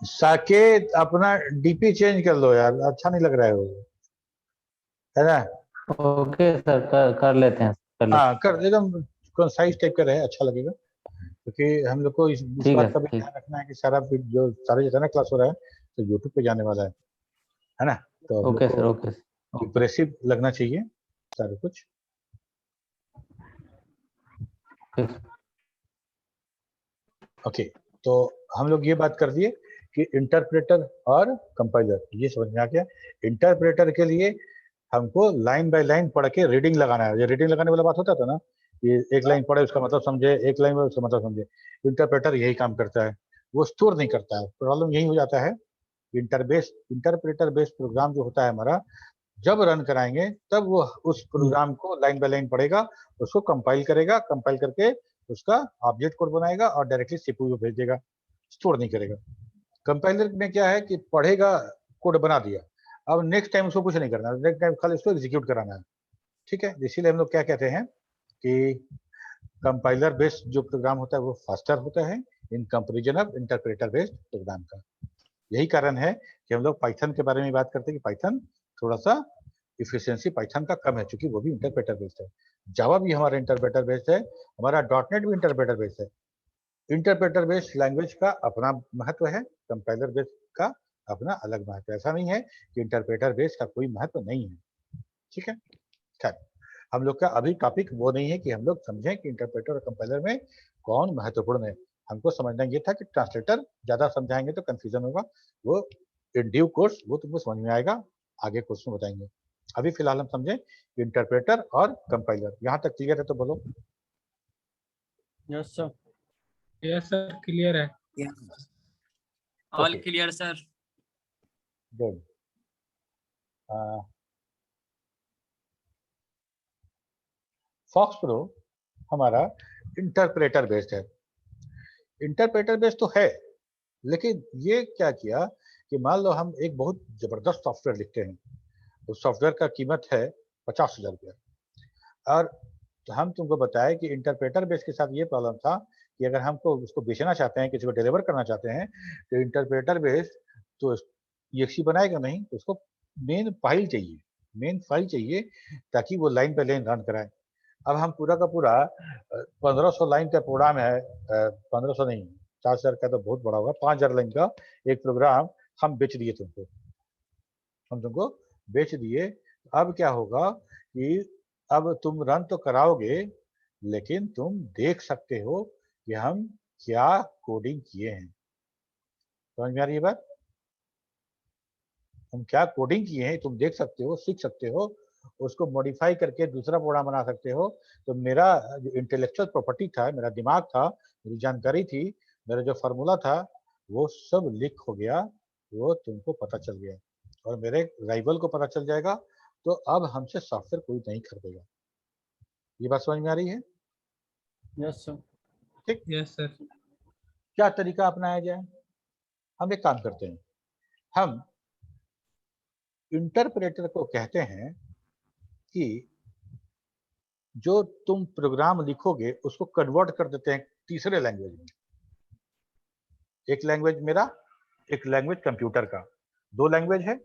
साकेत अपना डीपी चेंज कर लो यार, अच्छा नहीं लग रहा है वो, है ना। ओके सर, कर लेते हैं, हाँ कर, एकदम कंसाइज टाइप का रहे, अच्छा लगेगा। क्योंकि हम लोग को इस ठीक बात है, का भी ठीक। ध्यान रखना है कि सारा जो सारे जितना क्लास हो रहा है तो यूट्यूब पे जाने वाला है ना। तो हम ओके लोग सर, को ओके सर। इम्प्रेसिव लगना चाहिए सारा कुछ। ओके। ओके, तो हम लोग ये बात कर दिए कि इंटरप्रेटर और कंपाइलर, ये समझ में आ गया। इंटरप्रेटर के लिए हमको लाइन बाय लाइन पढ़ के रीडिंग लगाना है। ये रीडिंग लगाने वाला बात होता था ना, ये एक लाइन पढ़े उसका मतलब समझे, एक लाइन में उसका मतलब समझे। इंटरप्रेटर यही काम करता है, वो स्टोर नहीं करता है। प्रॉब्लम यही हो जाता है, इंटरप्रेटर बेस्ड प्रोग्राम जो होता है हमारा, जब रन कराएंगे तब वो उस प्रोग्राम को लाइन बाय लाइन पढ़ेगा, उसको कंपाइल करेगा, कंपाइल करके उसका ऑब्जेक्ट कोड बनाएगा और डायरेक्टली सीपीयू भेज देगा, स्टोर नहीं करेगा। कंपाइलर में क्या है कि पढ़ेगा, कोड बना दिया, अब नेक्स्ट टाइम उसको कुछ नहीं करना, नेक्स्ट टाइम खाली उसको एग्जीक्यूट कराना है। ठीक है, इसीलिए हम लोग क्या कहते हैं कि कंपाइलर बेस्ड जो प्रोग्राम होता है वो फास्टर होता है in comparison of interpreter based program का। यही कारण है कि हम लोग पाइथन के बारे में बात करते हैं कि पाइथन थोड़ा सा इफिशियंसी पाइथन का कम है, क्योंकि वो भी इंटरप्रेटर बेस्ड है। जावा भी हमारा इंटरप्रेटर बेस्ड है, हमारा डॉटनेट भी इंटरप्रेटर बेस्ड है। इंटरप्रेटर बेस्ड लैंग्वेज का अपना महत्व है, कंपाइलर बेस्ड का अपना अलग महत्व है। ऐसा नहीं है कि इंटरप्रेटर बेस्ड का कोई महत्व नहीं है। ठीक है, खैर हम लोग का अभी टॉपिक वो नहीं है कि हम लोग समझें कि इंटरप्रेटर और कंपाइलर में कौन महत्वपूर्ण है। हमको समझना ये था कि ट्रांसलेटर ज्यादा समझाएंगे तो कंफ्यूजन होगा, वो इन ड्यू कोर्स वो तुमको समझ में आएगा, आगे कोर्स में बताएंगे। अभी फिलहाल हम समझें इंटरप्रेटर और कंपाइलर। यहाँ तक क्लियर है तो बोलो। Yes sir. Yes sir, clear है। All clear sir. Good. FoxPro हमारा इंटरप्रेटर बेस्ड है। इंटरप्रेटर बेस्ड तो है, लेकिन ये क्या किया कि मान लो हम एक बहुत जबरदस्त सॉफ्टवेयर लिखते हैं, उस सॉफ्टवेयर का कीमत है 50,000 रुपया, और हम तुमको बताए कि इंटरप्रेटर बेस के साथ ये प्रॉब्लम था कि अगर हमको उसको बेचना चाहते हैं, किसी को डिलीवर करना चाहते हैं, तो इंटरप्रेटर बेस तो EXE बनाएगा नहीं, उसको मेन फाइल चाहिए, मेन फाइल चाहिए ताकि वो लाइन बाय लाइन रन कराए। अब हम पूरा का पूरा 1500 लाइन का प्रोग्राम है, 1500 नहीं, 4000 का तो बहुत बड़ा होगा, 5000 लाइन का एक प्रोग्राम हम बेच दिए तुमको, हम तुमको बेच दिए। अब क्या होगा कि अब तुम रन तो कराओगे, लेकिन तुम देख सकते हो कि हम क्या कोडिंग किए हैं। समझ में आ रही है बात? हम क्या कोडिंग किए हैं तुम देख सकते हो, सीख सकते हो, उसको मॉडिफाई करके दूसरा प्रोग्राम बना सकते हो। तो मेरा जो इंटेलेक्चुअल प्रॉपर्टी था, मेरा दिमाग था, मेरी जानकारी थी, मेरा जो फार्मूला था, वो सब लीक हो गया, वो तुमको पता चल गया और मेरे राइवल को पता चल जाएगा। तो अब हमसे सॉफ्टवेयर कोई नहीं खरीदेगा। ये बात समझ में आ रही है? Yes sir. ठीक, यस सर। क्या तरीका अपनाया जाए? हम एक काम करते हैं, हम इंटरप्रेटर को कहते हैं कि जो तुम प्रोग्राम लिखोगे उसको कन्वर्ट कर देते हैं तीसरे लैंग्वेज में। एक लैंग्वेज मेरा, एक लैंग्वेज कंप्यूटर का, 2 लैंग्वेज है।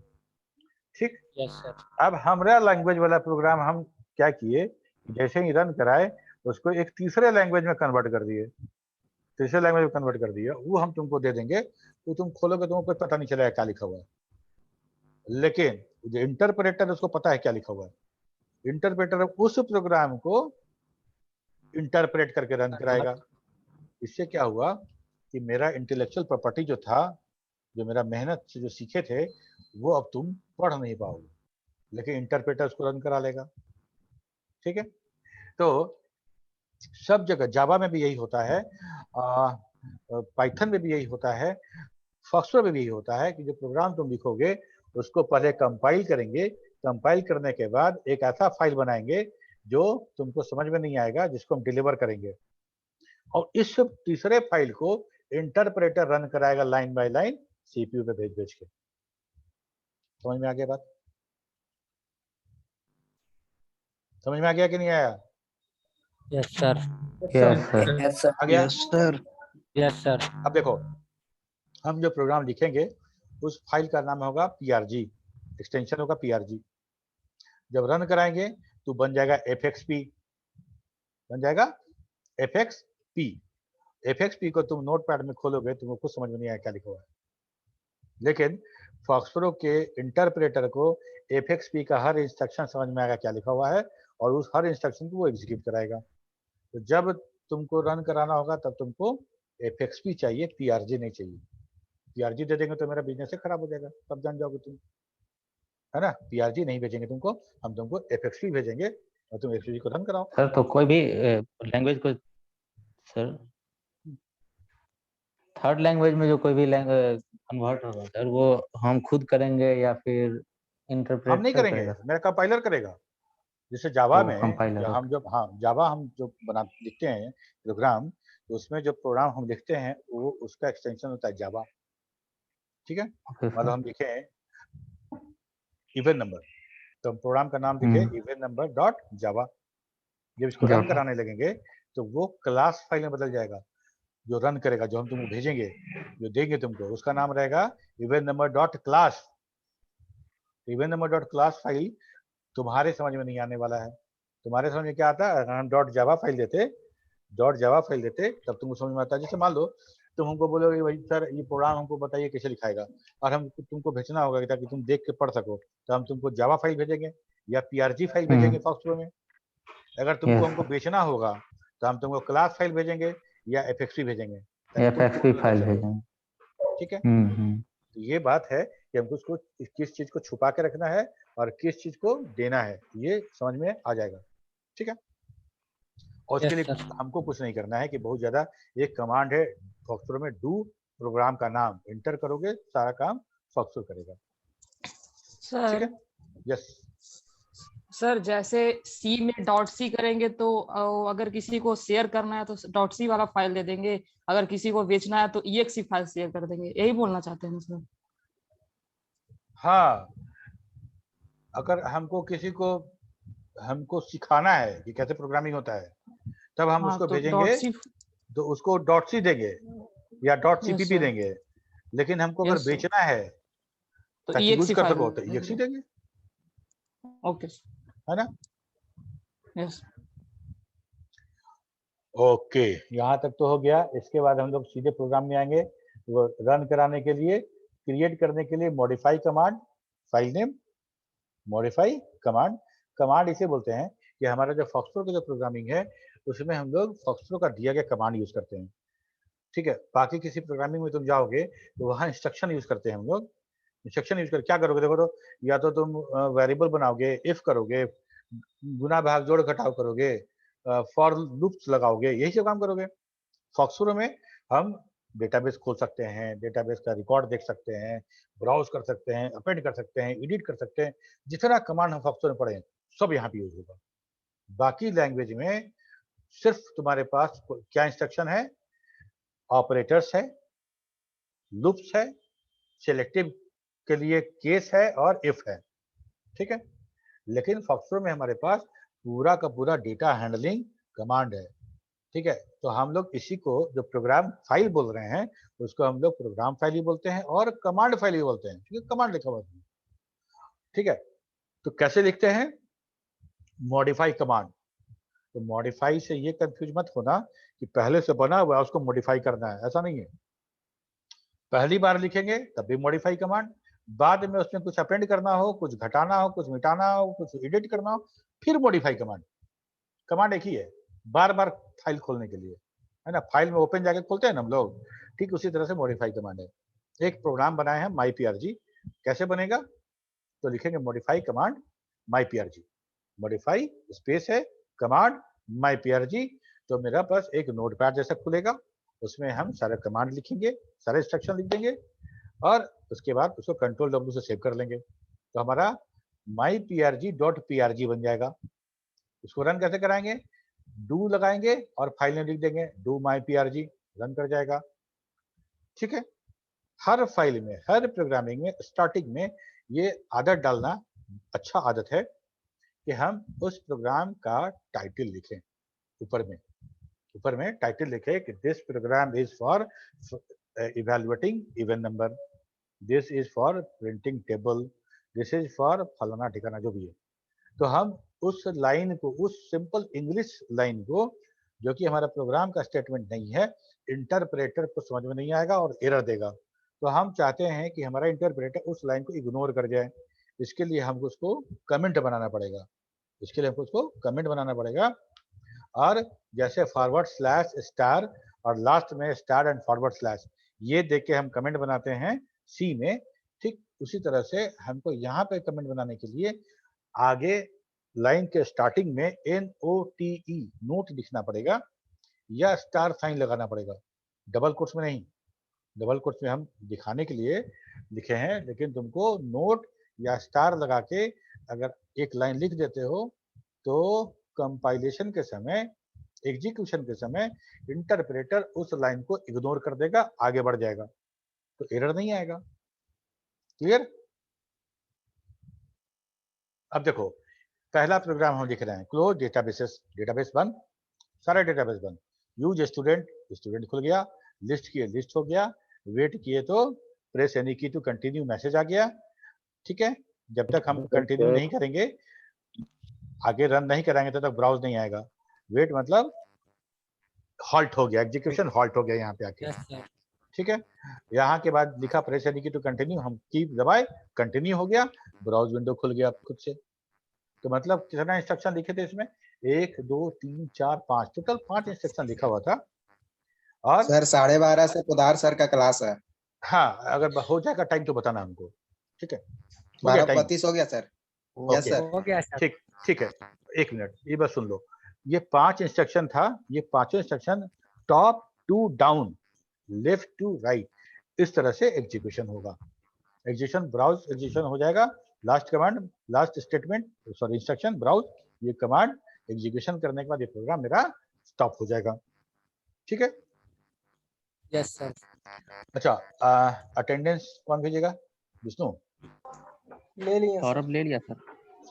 ठीक, यस सर। अब हमारा लैंग्वेज वाला प्रोग्राम हम क्या किए, जैसे ही रन कराए उसको एक तीसरे लैंग्वेज में कन्वर्ट कर दिए, तीसरे लैंग्वेज में कन्वर्ट कर दिया। वो हम तुमको दे देंगे, वो तुम खोलोगे तुमको कोई पता नहीं चलेगा क्या लिखा हुआ है, लेकिन जो इंटरप्रेटर उसको पता है क्या लिखा हुआ है। इंटरप्रेटर उस प्रोग्राम को इंटरप्रेट करके रन कराएगा। इससे क्या हुआ कि मेरा इंटेलेक्चुअल प्रॉपर्टी जो था, जो मेरा मेहनत से जो सीखे थे, वो अब तुम पढ़ नहीं पाओगे, लेकिन इंटरप्रेटर उसको रन करा लेगा। ठीक है, तो सब जगह जावा में भी यही होता है, पाइथन में भी यही होता है, फॉक्सट्रॉट में भी यही होता है कि जो प्रोग्राम तुम लिखोगे उसको पहले कंपाइल करेंगे, कंपाइल करने के बाद एक ऐसा फाइल बनाएंगे जो तुमको समझ में नहीं आएगा, जिसको हम डिलीवर करेंगे, और इस तीसरे फाइल को इंटरप्रेटर रन कराएगा लाइन बाय लाइन सीपीयू पे भेज भेज के। समझ में आ गया बात? समझ में आ गया कि नहीं आया? Yes sir. Yes sir. आ गया? Yes sir. अब देखो, हम जो प्रोग्राम लिखेंगे उस फाइल का नाम होगा PRG, एक्सटेंशन होगा PRG। जब रन कराएंगे तो बन जाएगा FXP, बन जाएगा FXP। FXP को तुम नोटपैड में खोलोगे तुमको कुछ समझ में नहीं आया क्या लिखा हुआ है, लेकिन फॉक्सट्रॉट के इंटरप्रेटर को FXP का हर इंस्ट्रक्शन समझ में आएगा क्या लिखा हुआ है, और उस हर इंस्ट्रक्शन को वो एग्जीक्यूट कराएगा। तो जब तुमको रन कराना होगा तब तुमको FXP चाहिए, PRG नहीं चाहिए। PRG दे देंगे तो मेरा बिजनेस ही खराब हो जाएगा, तब जान जाओगे तुम, है ना। PRG नहीं भेजेंगे तुमको, हम तुमको FXP भेजेंगे और तुम FXP को रन कराओ। सर तो कोई भी लैंग्वेज को, सर थर्ड लैंग्वेज में जो कोई भी कन्वर्ट होगा सर, वो हम खुद करेंगे या फिर हम इंटरप्रेटर नहीं करेंगे, करेगा? मेरा कंपाइलर करेगा। जैसे जावा में कंपाइलर, जो हम जब, हाँ, जावा हम जो लिखते हैं प्रोग्राम, तो उसमें जो प्रोग्राम हम लिखते हैं वो उसका एक्सटेंशन होता है जावा। ठीक है, मतलब हम लिखे हैं इवेंट नंबर, तो हम प्रोग्राम का नाम लिखे इवेंट नंबर डॉट जावा। जब इसको रन कराने लगेंगे तो वो क्लास फाइल में बदल जाएगा। जो रन करेगा, जो हम तुमको भेजेंगे, जो देंगे तुमको, उसका नाम रहेगा event number dot class. Event number dot class file तुम्हारे समझ में नहीं आने वाला है। तुम्हारे समझ में क्या आता है, अगर हम डॉट जावा फाइल देते तब तुमको समझ में आता है। जैसे मान लो तुम हमको बोलोगे भाई सर ये प्रोग्राम हमको बताइए कैसे लिखाएगा, और हम तुमको भेजना होगा ताकि तुम देख के पढ़ सको, तो हम तुमको जावा फाइल भेजेंगे या PRG फाइल भेजेंगे फॉक्सट्रॉट में। अगर तुमको हमको बेचना होगा तो हम तुमको क्लास फाइल भेजेंगे या FXP भेजेंगे, FXP फाइल भेजेंगे। ठीक है, तो ये बात है कि हमको उसको किस चीज को छुपा के रखना है और किस चीज को देना है, ये समझ में आ जाएगा। ठीक है, और उसके लिए हमको कुछ नहीं करना है कि बहुत ज्यादा, एक कमांड है फॉक्सट्रॉट में, डू, प्रोग्राम का नाम एंटर करोगे, सारा काम फॉक्सट्रॉट करेगा। ठीक है, यस सर जैसे सी में डॉट सी करेंगे तो अगर किसी को शेयर करना है तो डॉट सी वाला फाइल दे देंगे, अगर किसी को बेचना है तो EXE फाइल शेयर कर देंगे, यही बोलना चाहते हैं सर? हाँ, अगर हमको किसी को हमको सिखाना है कि कैसे प्रोग्रामिंग होता है, तब हम उसको भेजेंगे तो उसको डॉट सी देंगे या डॉट CPP देंगे। लेकिन हमको अगर बेचना है तो यूज कर सको तो EXE देंगे, ओके, है ना। यस, ओके, यहाँ तक तो हो गया। इसके बाद हम लोग सीधे प्रोग्राम में आएंगे। वो रन कराने के लिए, क्रिएट करने के लिए modify command, file name modify command. Command इसे बोलते हैं कि हमारा जो फॉक्सट्रो का जो प्रोग्रामिंग है उसमें हम लोग फॉक्सट्रो का दिया गया कमांड यूज करते हैं। ठीक है, बाकी किसी प्रोग्रामिंग में तुम जाओगे तो वहाँ इंस्ट्रक्शन यूज करते हैं हम लोग। इंस्ट्रक्शन यूज कर क्या करोगे, देखो तो या तो तुम वेरिएबल बनाओगे, इफ करोगे, गुना भाग जोड़ घटाव करोगे, फॉर लूप्स लगाओगे, यही सब काम करोगे। फॉक्सट्रो में हम डेटाबेस खोल सकते हैं, डेटाबेस का रिकॉर्ड देख सकते हैं, ब्राउज कर सकते हैं, अपेंड कर सकते हैं, एडिट कर सकते हैं। जितना कमांड हम फॉक्सट्रो में पढ़े सब यहाँ पे यूज होगा। बाकी लैंग्वेज में सिर्फ तुम्हारे पास क्या इंस्ट्रक्शन है, ऑपरेटर्स है, लूप्स है, सिलेक्टिव के लिए केस है और इफ है। ठीक है, लेकिन फॉक्सट्रो में हमारे पास पूरा का पूरा डेटा हैंडलिंग कमांड है। ठीक है, तो हम लोग इसी को जो प्रोग्राम फाइल बोल रहे हैं उसको हम लोग प्रोग्राम फाइल ही बोलते हैं और कमांड फाइल ही बोलते हैं, क्योंकि कमांड लिखा हुआ है। ठीक है, तो कैसे लिखते हैं, मॉडिफाई कमांड। तो मॉडिफाई से ये कंफ्यूज मत होना कि पहले से बना हुआ है उसको मॉडिफाई करना है, ऐसा नहीं है। पहली बार लिखेंगे तब भी मॉडिफाई कमांड, बाद में उसमें कुछ अपेंड करना हो, कुछ घटाना हो, कुछ मिटाना हो, कुछ एडिट करना हो, फिर मॉडिफाई कमांड। कमांड एक ही है, बार बार फाइल खोलने के लिए, है ना। फाइल में ओपन जाके खोलते हैं ना हम लोग, ठीक उसी तरह से मॉडिफाई कमांड है। एक प्रोग्राम बनाए हैं MyPRG, कैसे बनेगा, तो लिखेंगे modify command MyPRG, modify space है कमांड MyPRG। तो मेरा पास एक नोटपैड जैसा खुलेगा, उसमें हम सारे कमांड लिखेंगे, सारे इंस्ट्रक्शन लिख देंगे और उसके बाद उसको Ctrl+W से सेव कर लेंगे। तो हमारा myprg.prg बन जाएगा। उसको रन कैसे कराएंगे, डू लगाएंगे और फाइल नेम लिख देंगे डू myprg, रन कर जाएगा। ठीक है, हर फाइल में, हर प्रोग्रामिंग में स्टार्टिंग में ये आदत डालना अच्छा आदत है कि हम उस प्रोग्राम का टाइटल लिखें। ऊपर में टाइटल लिखे कि this program is for evaluating even number, this is for printing table, this is for फलाना ठिकाना, जो भी है। तो हम उस लाइन को, उस सिंपल इंग्लिश लाइन को, जो कि हमारा प्रोग्राम का स्टेटमेंट नहीं है, इंटरप्रेटर को समझ में नहीं आएगा और एरर देगा। तो हम चाहते हैं कि हमारा इंटरप्रेटर उस लाइन को इग्नोर कर जाए। इसके लिए हमको उसको कमेंट बनाना पड़ेगा। और जैसे फॉरवर्ड स्लैश स्टार और लास्ट में स्टार एंड फॉरवर्ड स्लैश, ये देख के हम कमेंट बनाते हैं सी में। ठीक उसी तरह से हमको यहाँ पे कमेंट बनाने के लिए आगे लाइन के स्टार्टिंग में NOTE नोट लिखना पड़ेगा या स्टार साइन लगाना पड़ेगा, डबल कोट्स में नहीं। डबल कोट्स में हम दिखाने के लिए लिखे हैं, लेकिन तुमको नोट या स्टार लगा के अगर एक लाइन लिख देते हो तो कंपाइलेशन के समय, एग्जीक्यूशन के समय इंटरप्रेटर उस लाइन को इग्नोर कर देगा, आगे बढ़ जाएगा, तो एरर नहीं आएगा। क्लियर। अब देखो, पहला प्रोग्राम हम लिख रहे हैं, क्लोज डेटाबेसेस, डेटाबेस बंद, सारे डेटाबेस बंद, यूज स्टूडेंट खुल गया, लिस्ट किए लिस्ट हो गया, वेट किए तो प्रेस एनी की टू कंटिन्यू मैसेज आ गया। ठीक है, जब तक हम कंटिन्यू नहीं करेंगे, आगे रन नहीं कराएंगे तब तक ब्राउज नहीं आएगा। वेट मतलब हॉल्ट हो गया, एग्जीक्यूशन हॉल्ट हो गया यहाँ पे आके। ठीक है, यहाँ के बाद लिखा प्रेस एनी की टू कंटिन्यू, हम की दबाए, कंटिन्यू हो गया, ब्राउज विंडो खुल गया खुद से। तो मतलब कितना इंस्ट्रक्शन लिखे थे इसमें, 1 2 3 4 5, टोटल 5 इंस्ट्रक्शन लिखा हुआ था। और सर 12:30 से पोदार सर का क्लास है। हाँ, अगर हो जाएगा टाइम तो बताना हमको। ठीक है, 12:35 हो गया सर। यस सर, हो गया सर। ठीक है, 1 मिनट, ये बस सुन लो। ये 5 इंस्ट्रक्शन था, ये पांचों instruction top to down, left to right, इस तरह से एग्जीक्यूशन होगा। एग्जीक्यूशन ब्राउज एग्जीक्यूशन हो जाएगा, last command, last statement, sorry instruction browse, ये कमांड एग्जीक्यूशन करने के बाद ये प्रोग्राम मेरा स्टॉप हो जाएगा। ठीक है, यस सर। अच्छा, अटेंडेंस कौन भेजेगा, विष्णु? ले लिया सौरभ ले लिया सर।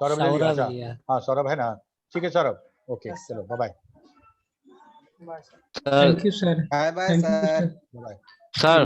सौरभ ले लिया? अच्छा, लिया। हाँ सौरभ है ना, ठीक है सौरभ, ओके चलो bye bye. Thank you sir. Bye bye thank you sir. Sir. Bye. Sir